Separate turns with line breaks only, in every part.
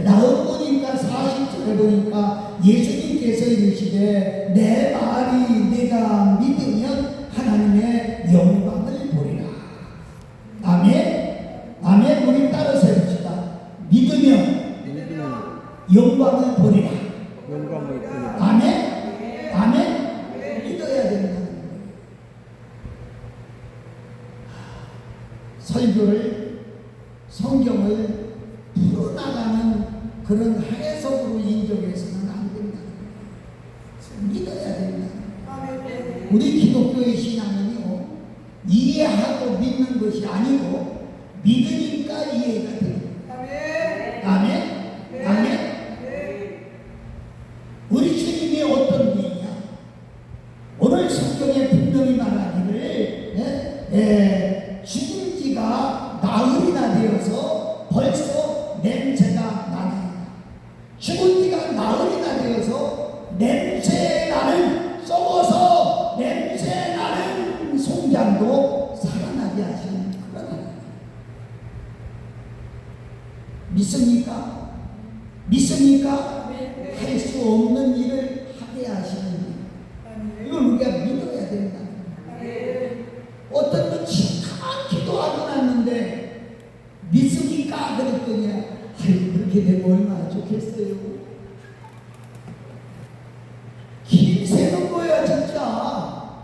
그 다음 보니까 40절에 보니까 예수님께서 이르시되 내 말이 내가 믿으면 하나님의 영광을 보리라. 아멘. 아멘. 우리 따라서 해봅시다. 믿으면 영광을 보리라. 아멘. 아멘. 믿어야 된다는 거예요. 설교를, 성경을 풀어나가는 그런 해석으로 인정해서는 안 된다는 거예요. 믿어야 된다는 거예요. 우리 기독교의 신앙은요, 이해하고 믿는 것이 아니고 믿으니까 이해가 돼요. 아멘. 아멘. 우리 주님이 어떤 분이냐? 오늘 성경에 분명히 말하기를 죽은 지가 나흘이나 되어서 벌써 냄새가 나나이다. 죽은 지가 나흘이나 되어서 냄새 나는, 썩어서 냄새 나는 송장도 살아나게 하시는 그런 하나님. 믿습니까? 믿습니까? 할 수 없는 일을 하게 하시는 일. 이걸 우리가 믿어야 된다. 어떤 분 시커먼 기도하고 났는데 믿습니까? 그랬더니 아유 그렇게 되면 얼마나 좋겠어요. 힘세는 거야 진짜.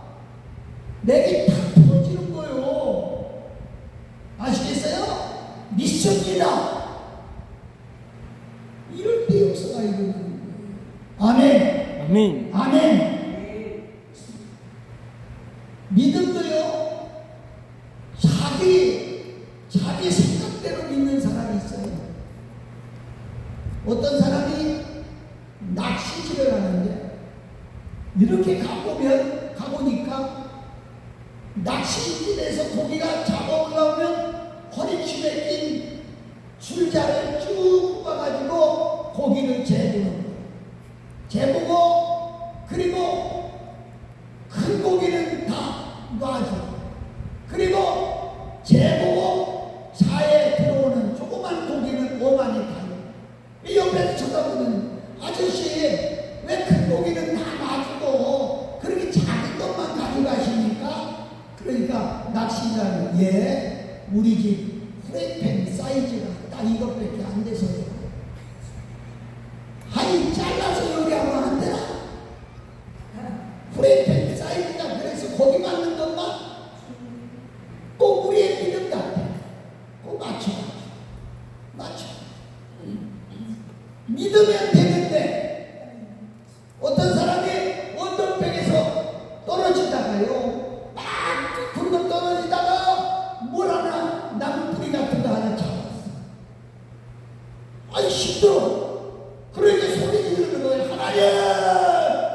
내게 탁 터지는 거요. 아시겠어요? 믿습니다. 이럴 때 역사가 일어나는 거예요. 아멘.
아멘.
아멘. 믿음도요, 자기 생각대로 믿는 사람이 있어요. 어떤 사람이 낚시질을 하는데, 이렇게 가보니까, 낚시질에서 고기가 잡아 올라오면 허리춤에 낀 줄자를 쭉 뽑아가지고 고기를 재보는 거예요. 재보고, 그리고 큰 고기는 다 놔줘. 그리고 재보고 차에 들어오는 조그만 고기는 오만이 가요. 이 옆에서 쳐다보는 아저씨 왜 큰 고기는 다 놔주고 그렇게 작은 것만 가져가십니까? 그러니까 낚시자는 우리 집 프라이팬 사이즈가 딱 이것밖에 안 돼서요. 아니 잘라서 요리하면 안 되나? 프라이팬 사이즈가 그래서 고기 맞는 것만 꼭 우리의 믿음 같아. 꼭 맞춰. 믿으면 되는데 어떤 사람이 언덕백에서 떨어지다가요 막 굴러 떨어지다가 뭘 하나 나무뿌리 같은 거 하나 잡았어. 아이 힘들어. 그러니까 소리 지르는 거예요. 하나님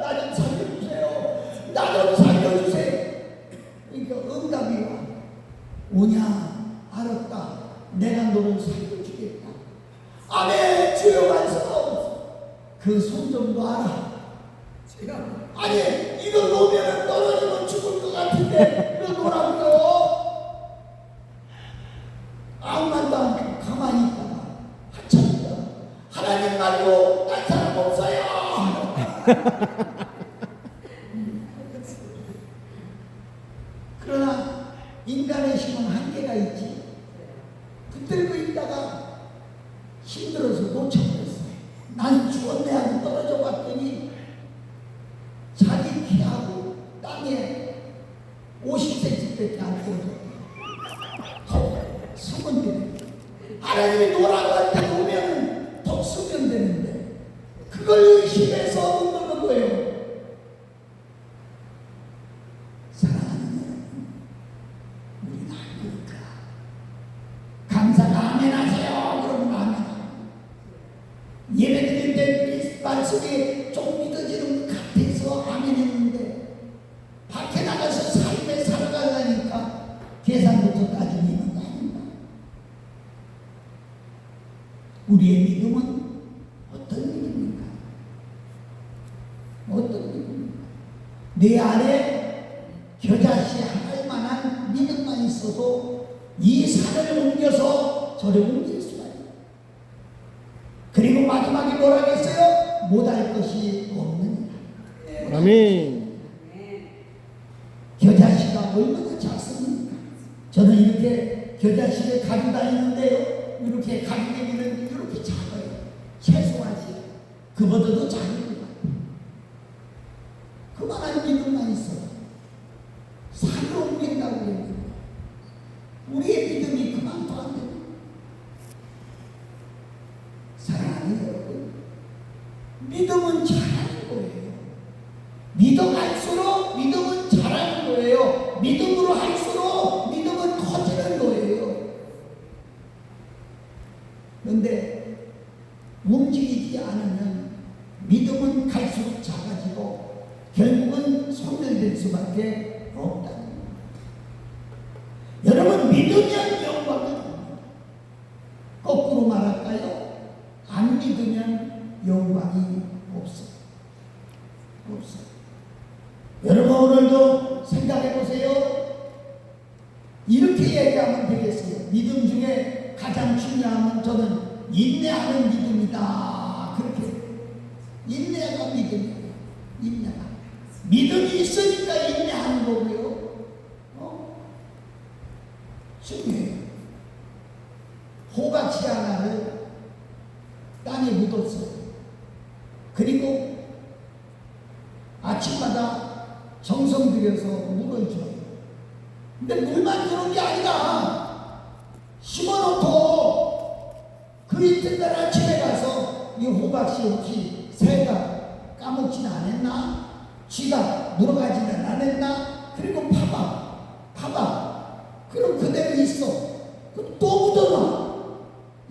나 좀 살려주세요. 나 좀 살려주세요. 그러니까 응답이 와. 오냐? 알았다. 내가 너를 살려주겠다. 아멘. 주여 말씀하옵소서. 그 손 좀 놔라. 아니 이거 놓으면 떨어지면 죽을 것 같은데 이거 놓으라고요. 아무 말도 안 하고 가만히 있다가 한참 있다가 하나님 말고 딴 사람 없어요. 그러나 인간의 힘은 한계가 있지. 붙들고 있다가 힘들어서 놓쳐버렸어요. 난 죽었네 하고 떨어져 봤더니 자기 키하고 땅에 50cm밖에 안 떨어져. 숨은 데 하나님이 놓으라고 할 때 놓으면 더 쓰면 되는데 그걸 의심해서 놓는 거예요. 사랑하는 여러분, 우리는 아닙니까? 강사가 아멘 하세요. 그러면 아멘. 예배 드릴 때 말씀이 좀 믿어지는 것 같아서 아멘 했는데 밖에 나가서 삶에 살아가려니까 계산부터 따지는 거 아닌가? 우리의 믿음은 어떤 믿음입니까? 어떤 믿음입니까? 내 안에 겨자씨 할 만한 믿음만 있어도 이 산을 옮겨서 저를 옮길 수가 있어요. 그리고 마지막에 뭐라고 했어요? 못할 것이 없느니라.
아멘.
겨자씨가 얼마나 작습니까? 저는 이렇게 겨자씨를 가지고 다니는데요, 이렇게 가지기는 이렇게 작아요. 최소하지. 그보다도 작은 것 같아요. 그만한 믿음만 있어요. 산을 옮긴다고 그랬는데 우리의 믿음이 그만도 안 됩니다. 사랑하는 여러분, 믿음은 잘하는 거예요. 믿어갈수록 믿음은 잘하는 거예요. 믿음으로 할수록 믿음은 커지는 거예요. 그런데 움직이지 않으면 믿음은 갈수록 작아지고 결국은 소멸될 수밖에 없다는 거예요. 여러분, 믿으면 영광을 줍니다. 거꾸로 말할까요? 안 믿으면 영광이 없어요. 없어요. 여러분, 오늘도 생각해 보세요. 이렇게 얘기하면 되겠어요. 믿음 중에 가장 중요한 건 저는 인내하는 믿음이다. 그렇게. 인내가 믿음이에요. 인내가. 믿음이 있으니까 인내하는 거고요. 중요해요. 호박씨 하나를 땅에 묻었어요. 그리고 아침마다 정성 들여서 물을 줘요. 근데 물만 주는 게 아니라 심어놓고 그 이튿날 아침에 가서 이 호박씨 혹시 새가 까먹지는 않았나? 쥐가 물어가지는 않았나? 그리고 파봐. 그럼 그대로 있어. 그럼 또 묻어놔.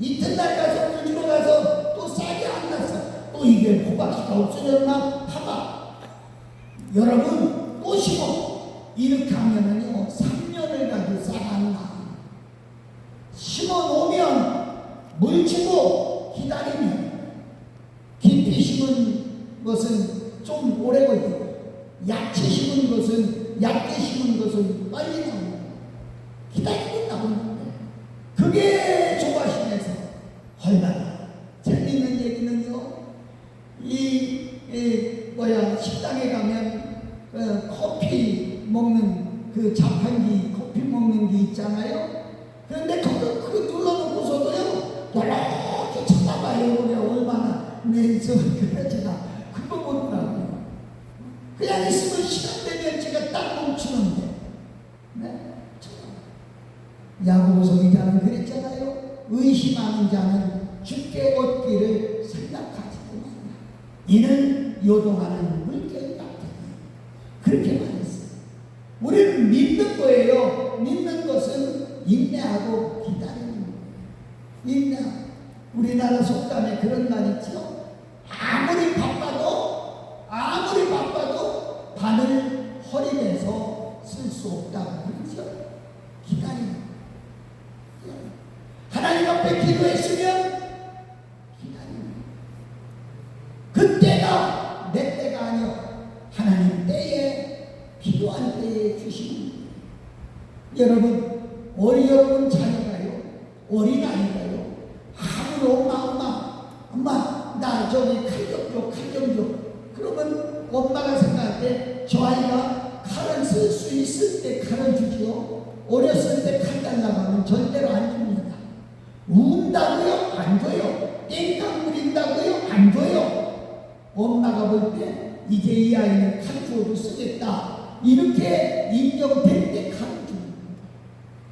이튿날 가서 물 주러 가서 또 싹이 안 났어. 또 이게 호박씨가 없어졌나? 파봐. 여러분, 또 심어. 이렇게 하면은요, 3년을 가도 싹 안 나. 심어 놓으면 물 주고 기다리면, 깊이 심은 것은 좀 오래 걸리고, 얕이 심은 것은, 얕게 심은 것은 빨리 나옵니다. 기다리고 나오는 거예요. 그게 조바심에서 얼마나 재밌는 얘기는요, 식당에 가면 커피 먹는 그 자판기 커피 먹는 게 있잖아요. 그런데 그거 눌러놓고서도요, 이렇게 쳐다봐요. 우리 얼마나 그래 제가 그거 보더라고요. 그냥 있으면 시간 되면 제가 딱 멈추는데, 네? 야고보서 기자는 그랬잖아요. 의심하는 자는 죽게 얻기를 생각하지도 말라. 이는 요동하는 물결 같으니. 그렇게 말했어요. 우리는 믿는 거예요. 믿는 것은 인내하고 기다리는 거예요. 인내하고. 우리나라 속담에 그런 말 있죠. 아무리 바빠도 바늘 허리에서 쓸 수 없다고 그러죠. 기다리는 거예요. 하나님 앞에 기도했으면 기다리는 거예요. 그때가 내 때가 아니요, 하나님 때에, 필요한 때에 주시는 거예요. 여러분, 여러분 자녀가요, 어린아이가요, 아무로 엄마 나 저기 칼 좀 줘. 그러면 엄마가 생각할 때 저 아이가 칼을 쓸 수 있을 때 칼을 주지요. 어렸을 때 칼 달라고 하면 절대로 안 줍니다. 운다고요? 안 줘요. 땡깡 부린다고요? 안 줘요. 엄마가 볼 때 이제 이 아이는 칼 주어도 쓰겠다, 이렇게 인정될 때 칼을 줍니다.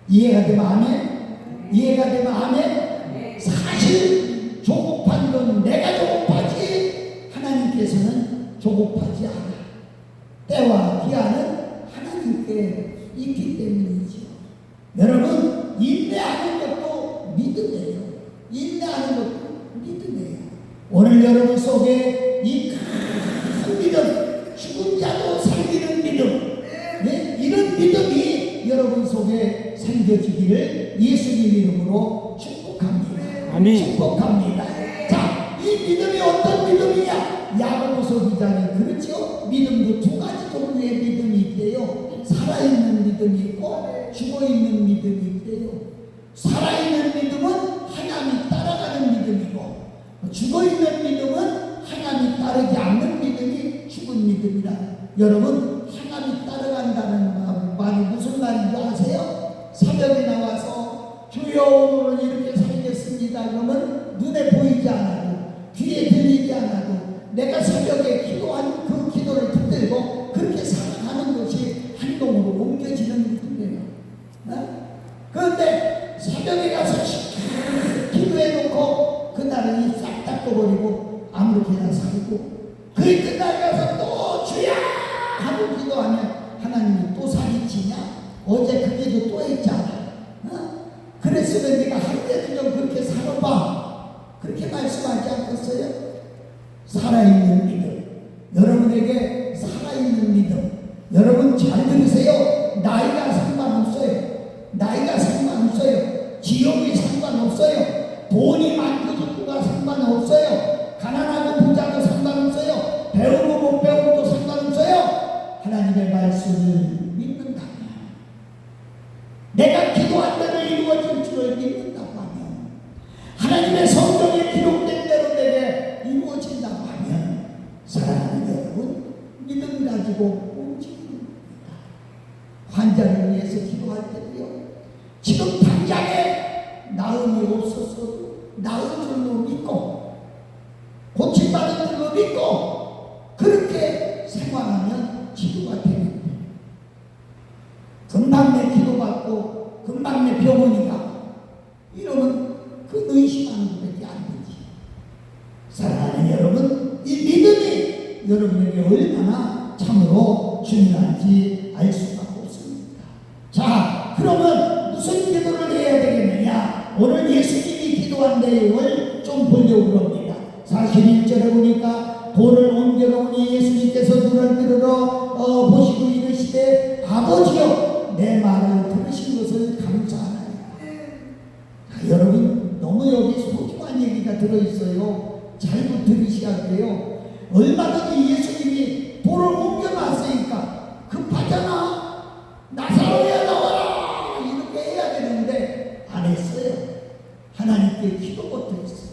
이해가 되면 아멘? 이해가 되면 아멘? 사실 조급한 건 내가 조급하지 하나님께서는 조급하지 않아. 때와 기한은 하나님께 있기 때문이죠. 여러분, 인내하는 것도 믿음이에요. 인내하는 것도 믿음이에요. 오늘 여러분 속에 이 큰 믿음, 죽은 자도 살리는 믿음, 네? 이런 믿음이 여러분 속에 생겨지기를 예수님 이름으로 축복합니다.
아멘.
축복합니다. 자, 이 믿음이 어떤 믿음이냐? 야고보서 기자는 그렇죠. 믿음도 두 가지 종류의 믿음이 있대요. 살아있는 믿음이 있고 죽어있는 믿음이 있대요. 살아있는 믿음은 하나님이 따라가는 믿음이고, 죽어있는 믿음은 하나님 따르지 않는 믿음이 죽은 믿음이라. 여러분, 하나님 따라간다는 말이 무슨 말인지 아세요? 새벽에 나와서 주여 오늘은 이렇게 살겠습니다 그러면 눈에 보이지 않아도 귀에 들리지 않아도 내가 새벽에 기도한 그 기도를 붙들고 그렇게 살아가는 것이 행동으로 옮겨지는 믿음이에요. 그런데 새벽에 가서 기도해놓고 그날은 싹 닦아버리고 아무렇게나 살고 그 이튿날 가서 또 주야 하고 기도하면 하나님이 또 사기치냐? 어제 그 기도 또 했잖아. 그랬으면 네가 하루라도 좀 그렇게 살아봐. 그렇게 말씀하지 않겠어요? 살아있는 믿음, 여러분에게 살아있는 믿음. 여러분 잘 들으세요. 나이가 상관없어요. 나이가 상관없어요. 지역이 상관없어요. 돈이 많고 적고가 상관없어요. 가난하고 부자도 상관없어요. 배우고 못 배우고도 상관없어요. 하나님의 말씀을 믿는다면, 내가 기도한 대로 이루어질 줄을 믿는다고 하면, 하나님의 성경에 기록된 대로 내게 이루어진다고 하면, 사랑하는 여러분, 믿음 가지고 움직입니다. 환자를 위해서 기도할 때도요, 지금 당장에 나음이 없었어도 나은 줄로 믿고 고침받은 줄로 믿고 그렇게 생활하면 치료가 됩니다. 금방 내 기도받고 금방 내 병원이 가고 이러면 그 의심하는 것밖에 안 되지. 사랑하는 여러분, 이 믿음이 여러분에게 얼마나 참으로 중요한지 알 수가 없습니다. 자, 그러면 무슨 기도를 해야 되겠느냐? 오늘 예수님이 기도한 내용을 좀 보려고 합니다. 41절에 보니까 돌을 옮겨놓으니 예수님께서 눈을 들어 보시고 이르시되 아버지여 내 말을 들으신 것을 감사하나이다. 여러분, 너무 여기 소중한 얘기가 들어있어요. 잘못 들으셔야 돼요. 얼마든지 예수님이 돌을 옮겨놨으니까 급하잖아. 나사로야 나와라 이렇게 해야 되는데 안 했어요. 하나님께 기도부터 했어요.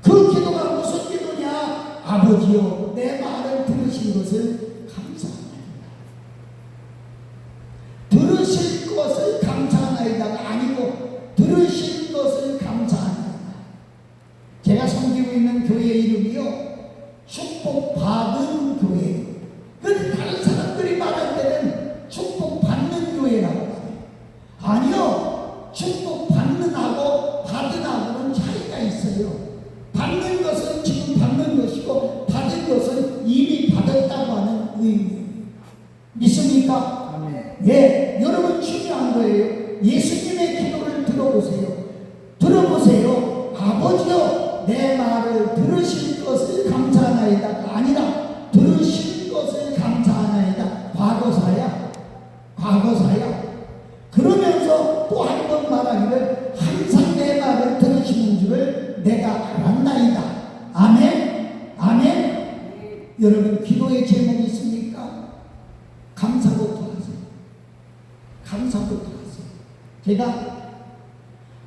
그 기도가 무슨 기도냐? 아버지여 내 말을 들으신 것을 감사하나이다. 들으실 것을 감사하나이다가 아니고 들으신 것을 감사하나이다. 제가 섬기고 있는 교회 이름이요, 축복받은 교회예요. 그런데 다른 사람들이 말할 때는 축복받는 교회라고 해요. 아니요, 축복받는 하고 받은 하고는 차이가 있어요. 받는 것은 지금 받는 것이고 받은 것은 이미 받았다고 하는 의미예요. 믿습니까? 예, 여러분 중요한 거예요. 예수님의 기도를 들어보세요. 들어보세요. 아버지여 내 말을 들으실 것을 감사하나이다가 아니라 들으실 것을 감사하나이다. 과거사야. 과거사야. 그러면서 또 한 번 말하기를 항상 내 말을 들으시는 줄을 내가 알았나이다. 아멘. 아멘. 여러분 기도의 제목이 있습니까? 감사부터 하세요. 감사부터 하세요. 제가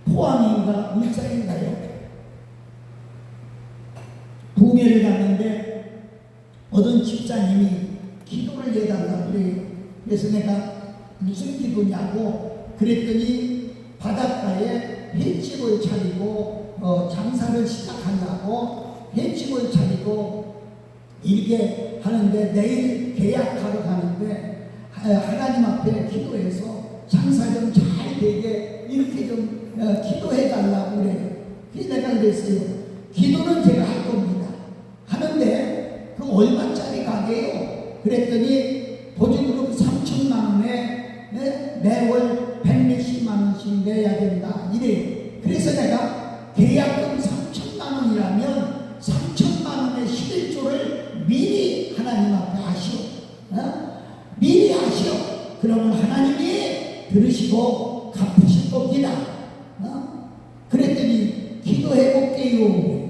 포항인가 울산인가요? 부메를 갔는데 어떤 집사님이 기도를 해달라고 그래요. 그래서 내가 무슨 기도냐고 그랬더니 바닷가에 횟집을 차리고 장사를 시작한다고 횟집을 차리고 이렇게 하는데 내일 계약하러 가는데 하나님 앞에 기도해서 장사 좀 잘 되게 이렇게 좀 기도해달라고 그래요. 그래서 내가 그랬어요. 기도는 제가 할 겁니다. 하는데 그 얼마짜리 가게요? 그랬더니 보증금 3천만 원에 매월 160만 원씩 내야 된다 이래요. 그래서 내가 계약금 3천만 원이라면 3천만 원의 11조를 미리 하나님 앞에 하시오. 미리 하시오. 그러면 하나님이 들으시고 갚으실 겁니다. 그랬더니 기도해볼게요.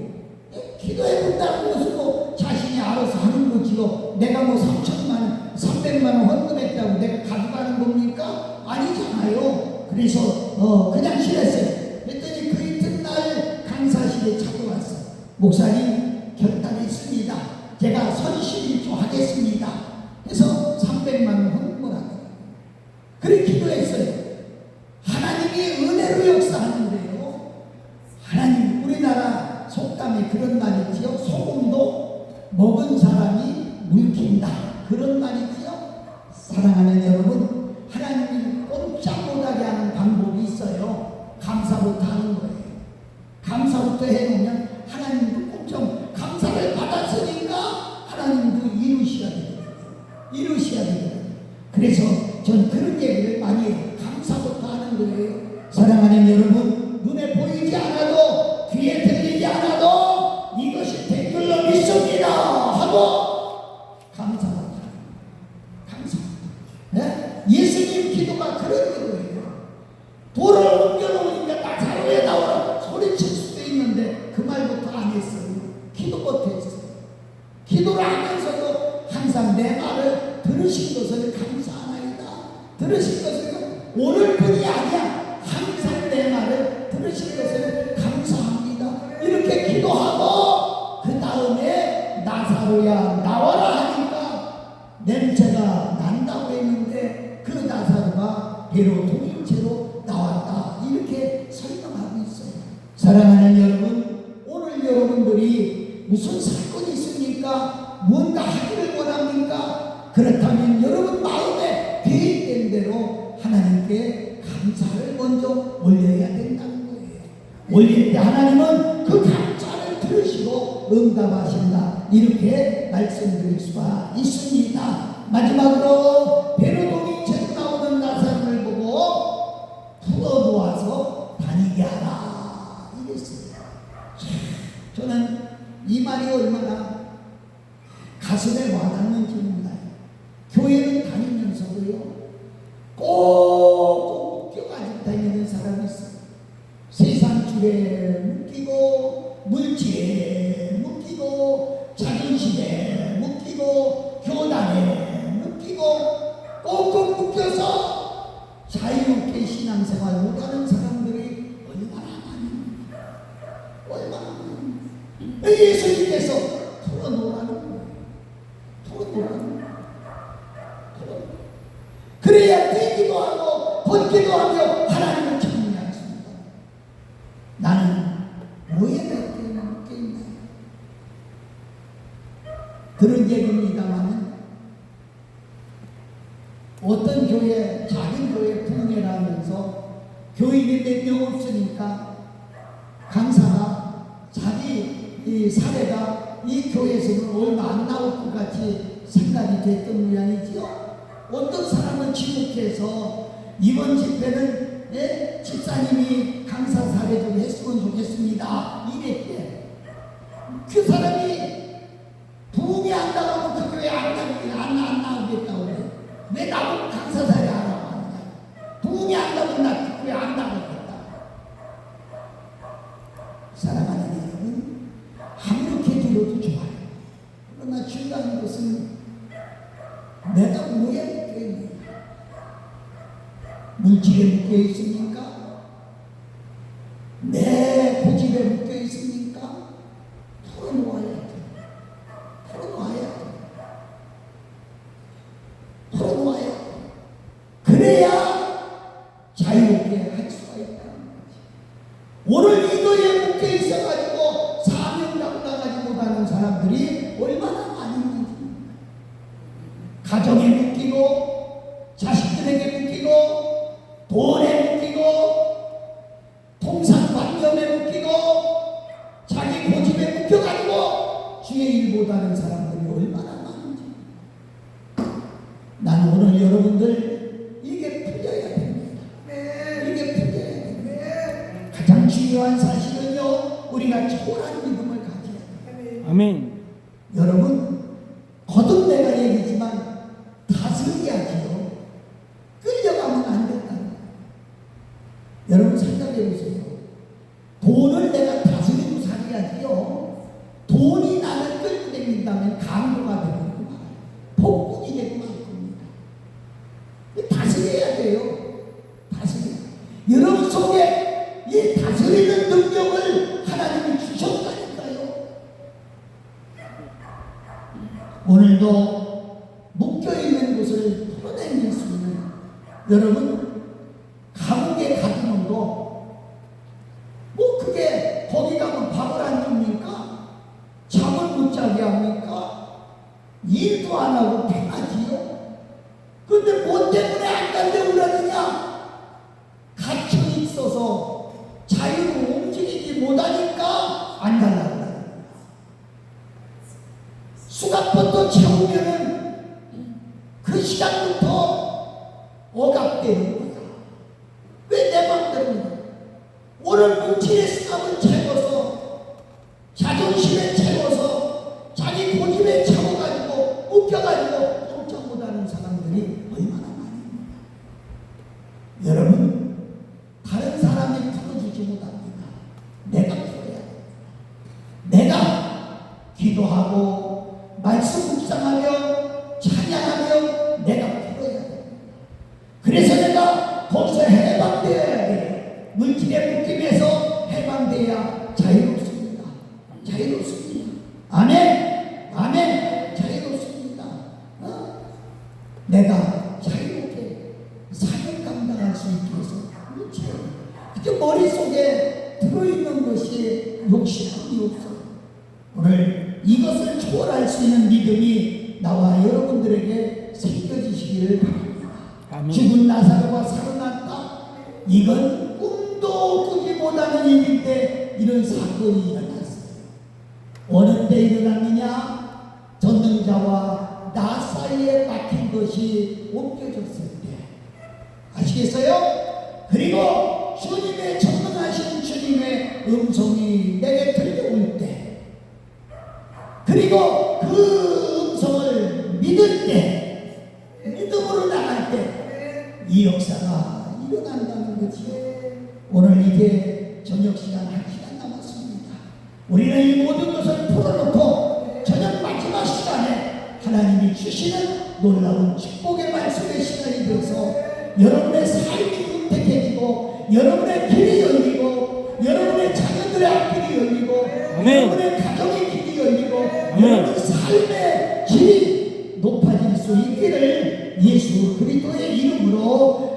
기도해본다는 것은 뭐 자신이 알아서 하는 거지요. 내가 뭐 3천만 원, 300만 원 헌금했다고 내가 가져가는 겁니까? 아니잖아요. 그래서 그냥 실했어요. 그랬더니 그 이튿날 강사실에 찾아왔어. 목사님 결단했습니다. 제가 선실일조 하겠습니다. 그래서 300만 원 헌금하고 그렇게 기도했어요. 하나님이 은혜로 역사하는데요. 하나님, 우리나라 속담에 그런 말이 있지요. 소금도 먹은 사람이 물킨다. 그런 말이 있지요. 사랑하는 여러분, 하나님이 꼼짝 못하게 하는 방법이 있어요. 감사부터 하는 거예요. 감사부터 해놓으면 하나님도 꼭 좀 감사를 받았으니까 하나님도 이루셔야 되거든요. 이루셔야 되거든요. 그래서 전 그런 얘기를 많이 해요. 감사부터 하는 거예요. 사랑하는 여러분, 눈에 보이지 않아도 귀에 들리지 않아도 이것이 댓글로 믿습니다 하고 감사부터 감사부터. 예수님 기도가 그런 거예요. 돌을 옮겨놓으니까 나사로에 나오라 소리칠 수도 있는데 그 말부터 안 했어요. 기도부터 했어요. 기도를 하면서도 항상 내 말을 들으신 것을 감사하나이다. 들으신 것을 오늘뿐이 아니야. 항상 내 말을 들으신 것을 감사합니다. 이렇게 기도하고 그 다음에 나사로야 나와라 하니까 냄새가 난다고 했는데 그 나사로가 배로 동인채로 나왔다. 이렇게 설명하고 있어요. 사랑하는 여러분, 오늘 여러분들이 무슨 사건이 있습니까? 뭔가 하기를 원합니까? 그렇다면 여러분 마음에 계획된 대로 하나님께 감사를 먼저 올려야 된다는 거예요. 올릴 때 하나님은 그 감사를 들으시고 응답하신다. 이렇게 말씀드릴 수가 있습니다. 마지막으로 배로 동인채로 나오는 나사로를 보고 풀어놓아서 다니게 하라. 이랬습니다. 저는 이 말이 얼마나 가슴에 와닿는지 몰라요. 교회를 다니면서도요, 꼭 묶여가지고 다니는 사람이 있어요. 세상 줄에 묶이고, 물질에 묶이고, 자존심에 묶이고, 교단에 묶이고, 꼭 묶여서 자유롭게 신앙생활 못하는 사람들이 얼마나 많습니까? 얼마나 많습니까? 예수님께서 풀어놓으라는 거예요. 풀어놓으라는 거예요. 그래야 뛰기도 하고 벗기도 하며 하나님을 찬양했습니다. 나는 뭐에 묶여있나요? 그런 얘기입니다만 어떤 교회, 작은 교회 부흥회라 하면서 교인이 몇 명 없으니까 강사가 자기 이 사례가 이 교회에서는 얼마 안 나올 것 같이 생각이 됐던 모양이지요. 어떤 사람은 지목해서 이번 집회는 집사님이 강사 사례 좀 했으면 좋겠습니다. 이랬대. 그 사람이 부흥이 안 나가고 그 교회 안 나오겠다고 그래. 왜 나보고 강사 사례 하라고 하느냐. 부흥이 안 나오면 나 그 교회 안 나가겠다. 사랑하는 여러분, 아무렇게 들어도 좋아요. 그러나 중요한 것은 내가 뭐에 묶여있느냐. 물질에 묶여있습니까? 내 고집에 묶여있습니까? 풀어놓아야 돼. 풀어놓아야 돼. 풀어놓아야 돼. 그래야 자유롭게 할 수가 있다는 거지. 오늘 이거에 묶여있어가지고 사명 감당하지 못하는 사람들이 얼마나 많이 있는지. 가정에 묶이고, 자식들에게 묶이고, 돈에 묶이고, 통상관념에 묶이고, 자기 고집에 묶여가지고 주의 일 못하는 사람들이 얼마나 많은지. 나는 오늘 여러분들 이게 풀려야 됩니다. 이게 풀려야 됩니다. 가장 중요한 사실은요, 우리가 초라한 믿음을 가져야 돼요.
아멘.
여러분, 거듭내가 얘기지만 다스려야지요. 끌려가면 안 된다는 거예요. 여러분 생각해 보세요. 돈을 내가 다스리고 살아야지요. 돈이 나를 끌고 다닌다면 강도가 되고 말아요. 폭군이 되고 말 겁니다. 다스려야 돼요. 다스려. 여러분 속에 이 다스리는 능력을 하나님이 주셨다니까요. 오늘도 묶여있는 것을 풀어내는 수 있는 여러분 감옥에 가두는 거 뭐 그게 거기 가면 밥을 안 줍니까? 잠을 못 자게 합니까? 일도 안 하고 편하지요? 근데 뭐 때문에 안 간다고 그러느냐? 갇혀 있어서 자유로 움직이지 못하니까 안 가려고 그러는 거야. 수갑부터 채우면은 그 시간부터 억압되는 거야. 왜 내 맘대로 오늘 뭉치의 수갑을 채워서 자존심에 채워서 자기 고집에 채워가지고 묶여가지고 꼼짝 못하는 사람들이 얼마나 많습니까? 여러분 다른 사람이 풀어주지 못합니다. 내가 풀어야 돼. 내가 기도하고 말씀 묵상하며 찬양하며 내가 풀어야 돼. 그래서 내가 거기서 해방되어야 돼. 물질의 묶임에서 해방되어야 자유롭습니다. 자유롭습니다. 아멘. 아멘. 자유롭습니다. 내가 자유롭게 사명 감당할 수 있게 해서 그렇죠. 그게 머릿속에 들어있는 것이 욕심이 없어요. 오늘 이것을 초월할 수 있는 믿음이 나와 여러분들에게 생겨지시기를 바랍니다.
아멘.
죽은 나사로가 살아났다. 이건 꿈도 꾸지 못하는 일인데 이런 사건이 일어났어요. 어느 때 일어났느냐? 전능자와 나 사이에 막힌 것이 옮겨졌을 때. 아시겠어요? 그리고 주님의 전능하신 주님의 음성이 내게 들려올 때, 그리고 그 음성을 믿을 때, 믿음으로 나갈 때 이 역사가 일어난다는 거지요. 오늘 이제 저녁 시간 1시간 남았습니다. 우리는 이 모든 것을 풀어놓고 저녁 마지막 시간에 하나님이 주시는 놀라운 축복의 말씀의 시간이 되어서 여러분의 삶이 윤택해지고 여러분의 길이 열리고 여러분의 자녀들의 앞길이 열리고
아멘.
여러분의 가정의 길이 열리고
아멘.
여러분의 삶의 길이 높아질 수 있기를 예수 그리스도의 이름으로